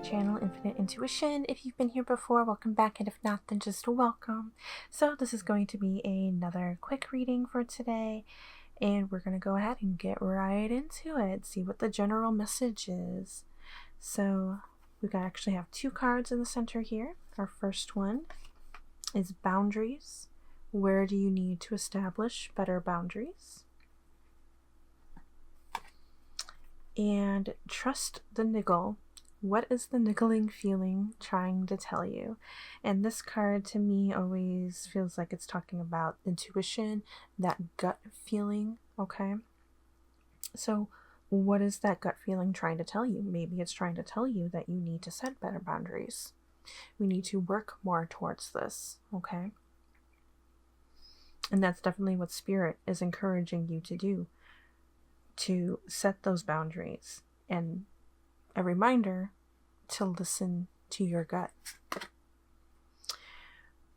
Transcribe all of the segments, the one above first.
channel, Infinite Intuition. If you've been here before, welcome back, and if not, then just welcome. So this is going to be another quick reading for today, and we're going to go ahead and get right into it, see what the general message is. So actually have two cards in the center here. Our first one is boundaries. Where do you need to establish better boundaries? And trust the niggle. What is the niggling feeling trying to tell you? And this card to me always feels like it's talking about intuition, that gut feeling, okay? So what is that gut feeling trying to tell you? Maybe it's trying to tell you that you need to set better boundaries. We need to work more towards this, okay? And that's definitely what Spirit is encouraging you to do, to set those boundaries, and a reminder to listen to your gut.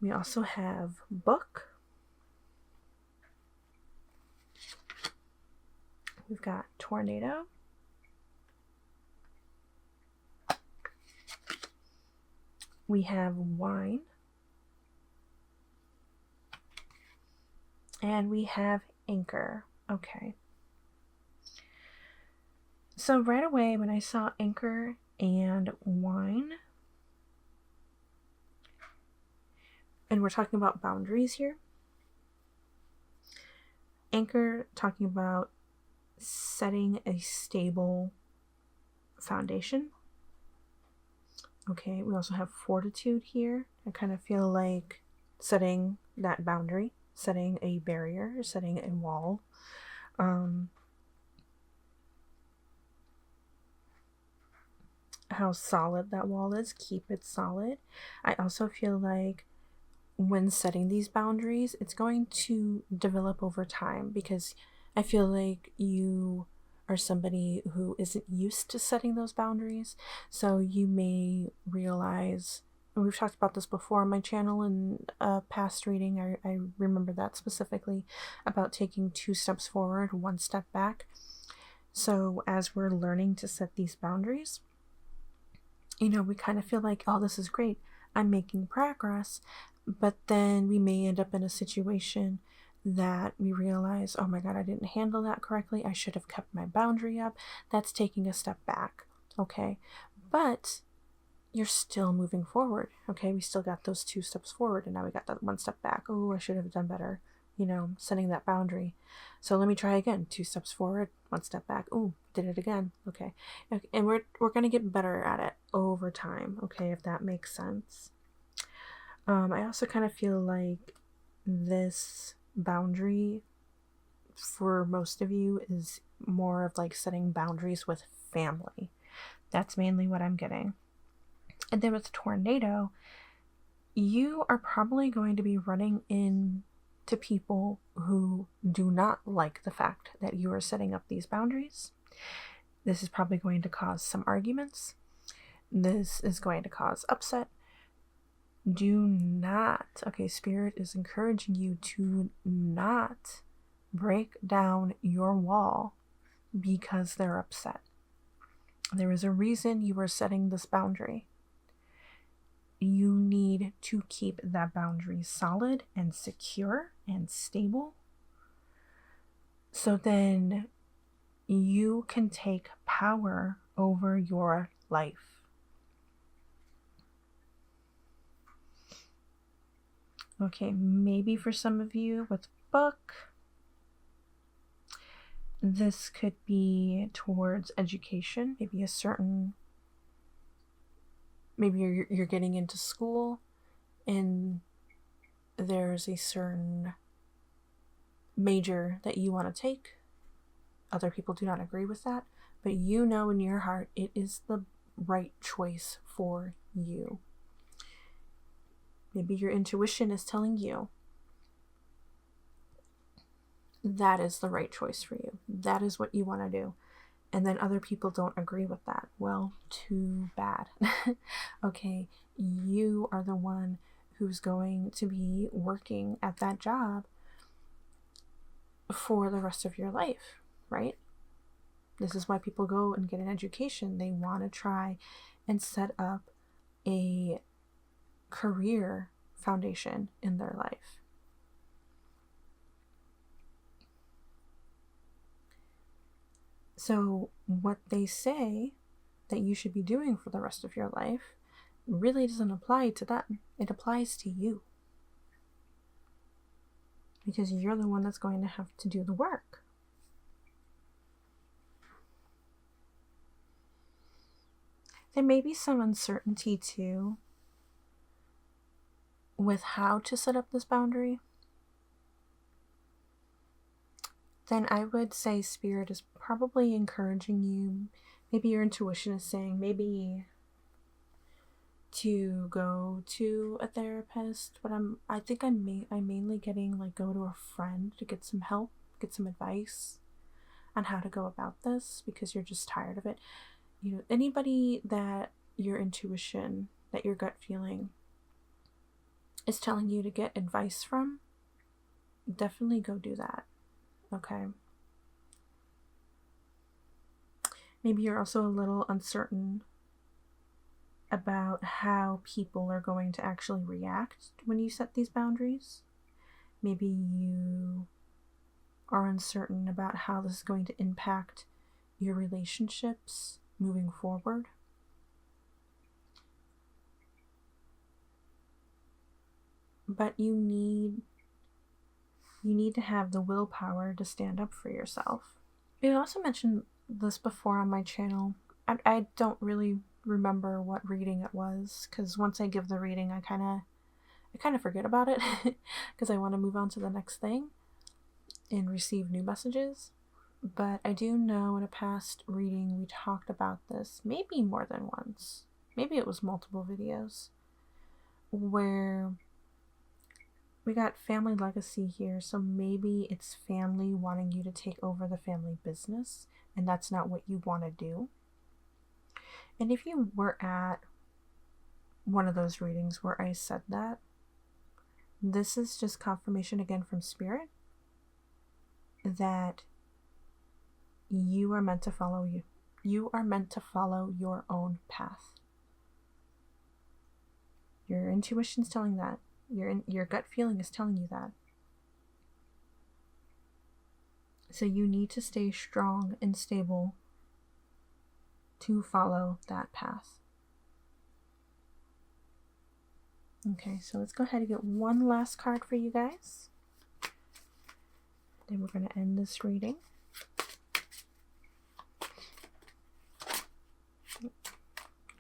We also have book. We've got tornado. We have wine. And we have anchor. Okay. So right away when I saw anchor and wine, and we're talking about boundaries here. Anchor talking about setting a stable foundation. Okay, we also have fortitude here. I kind of feel like setting that boundary, setting a barrier, setting a wall. How solid that wall is, keep it solid. I also feel like when setting these boundaries, it's going to develop over time, because I feel like you are somebody who isn't used to setting those boundaries. So you may realize, and we've talked about this before on my channel in a past reading, I remember that specifically, about taking 2 steps forward, 1 step back. So as we're learning to set these boundaries, you know, we kind of feel like, oh, this is great, I'm making progress. But then we may end up in a situation that we realize, oh my God, I didn't handle that correctly. I should have kept my boundary up. That's taking a step back. Okay. But you're still moving forward. Okay. We still got those 2 steps forward, and now we got that 1 step back. Oh, I should have done better, you know, setting that boundary. So let me try again. 2 steps forward, 1 step back. Oh, did it again. Okay. And we're going to get better at it over time. Okay. If that makes sense. I also kind of feel like this boundary for most of you is more of like setting boundaries with family. That's mainly what I'm getting. And then with tornado, you are probably going to be running into people who do not like the fact that you are setting up these boundaries. This is probably going to cause some arguments. This is going to cause upset. Do not, okay, Spirit is encouraging you to not break down your wall because they're upset. There is a reason you are setting this boundary. You need to keep that boundary solid and secure and stable, so then you can take power over your life. Okay, maybe for some of you with book, this could be towards education, maybe you're getting into school and there's a certain major that you want to take. Other people do not agree with that, but you know in your heart it is the right choice for you. Maybe your intuition is telling you that is the right choice for you. That is what you want to do. And then other people don't agree with that. Well, too bad. Okay, you are the one who's going to be working at that job for the rest of your life, right? This is why people go and get an education. They want to try and set up a career foundation in their life. So what they say that you should be doing for the rest of your life really doesn't apply to them. It applies to you. Because you're the one that's going to have to do the work. There may be some uncertainty too with how to set up this boundary. Then I would say Spirit is probably encouraging you. Maybe your intuition is saying maybe to go to a therapist, but I think I'm mainly getting like go to a friend to get some help, get some advice on how to go about this, because you're just tired of it. You know, anybody that your intuition, that your gut feeling is telling you to get advice from, definitely go do that. Okay. Maybe you're also a little uncertain about how people are going to actually react when you set these boundaries. Maybe you are uncertain about how this is going to impact your relationships moving forward. But you need to have the willpower to stand up for yourself. I also mentioned this before on my channel. I don't really remember what reading it was, because once I give the reading I kind of forget about it because I want to move on to the next thing and receive new messages. But I do know in a past reading we talked about this, maybe more than once, maybe it was multiple videos, where we got family legacy here. So maybe it's family wanting you to take over the family business, and that's not what you want to do. And if you were at one of those readings where I said that, this is just confirmation again from Spirit that you are meant to follow you. You are meant to follow your own path. Your intuition's telling that. Your gut feeling is telling you that. So you need to stay strong and stable to follow that path. Okay, so let's go ahead and get one last card for you guys. Then we're going to end this reading.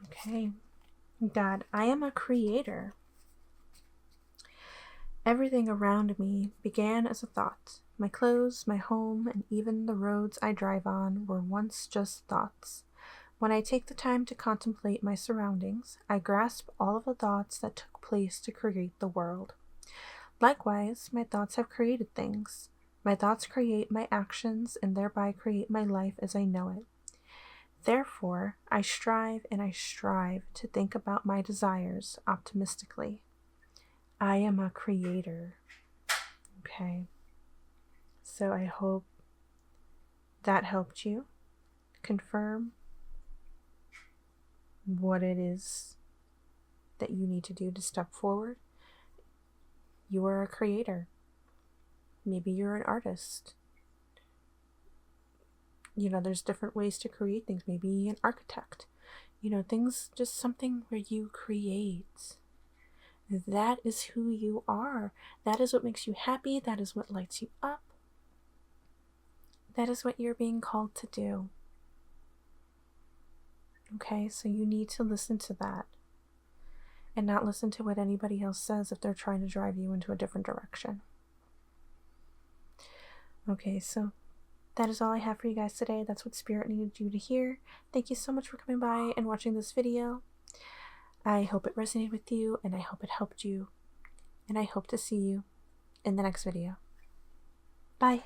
Okay. God, I am a creator. Everything around me began as a thought. My clothes, my home, and even the roads I drive on were once just thoughts. When I take the time to contemplate my surroundings, I grasp all of the thoughts that took place to create the world. Likewise, my thoughts have created things. My thoughts create my actions and thereby create my life as I know it. Therefore, I strive to think about my desires optimistically. I am a creator. Okay. So I hope that helped you confirm what it is that you need to do to step forward. You are a creator. Maybe you're an artist. You know, there's different ways to create things. Maybe an architect. You know, things, just something where you create. That is who you are. That is what makes you happy. That is what lights you up. That is what you're being called to do. Okay, so you need to listen to that and not listen to what anybody else says if they're trying to drive you into a different direction. Okay, so that is all I have for you guys today. That's what Spirit needed you to hear. Thank you so much for coming by and watching this video. I hope it resonated with you, and I hope it helped you, and I hope to see you in the next video. Bye.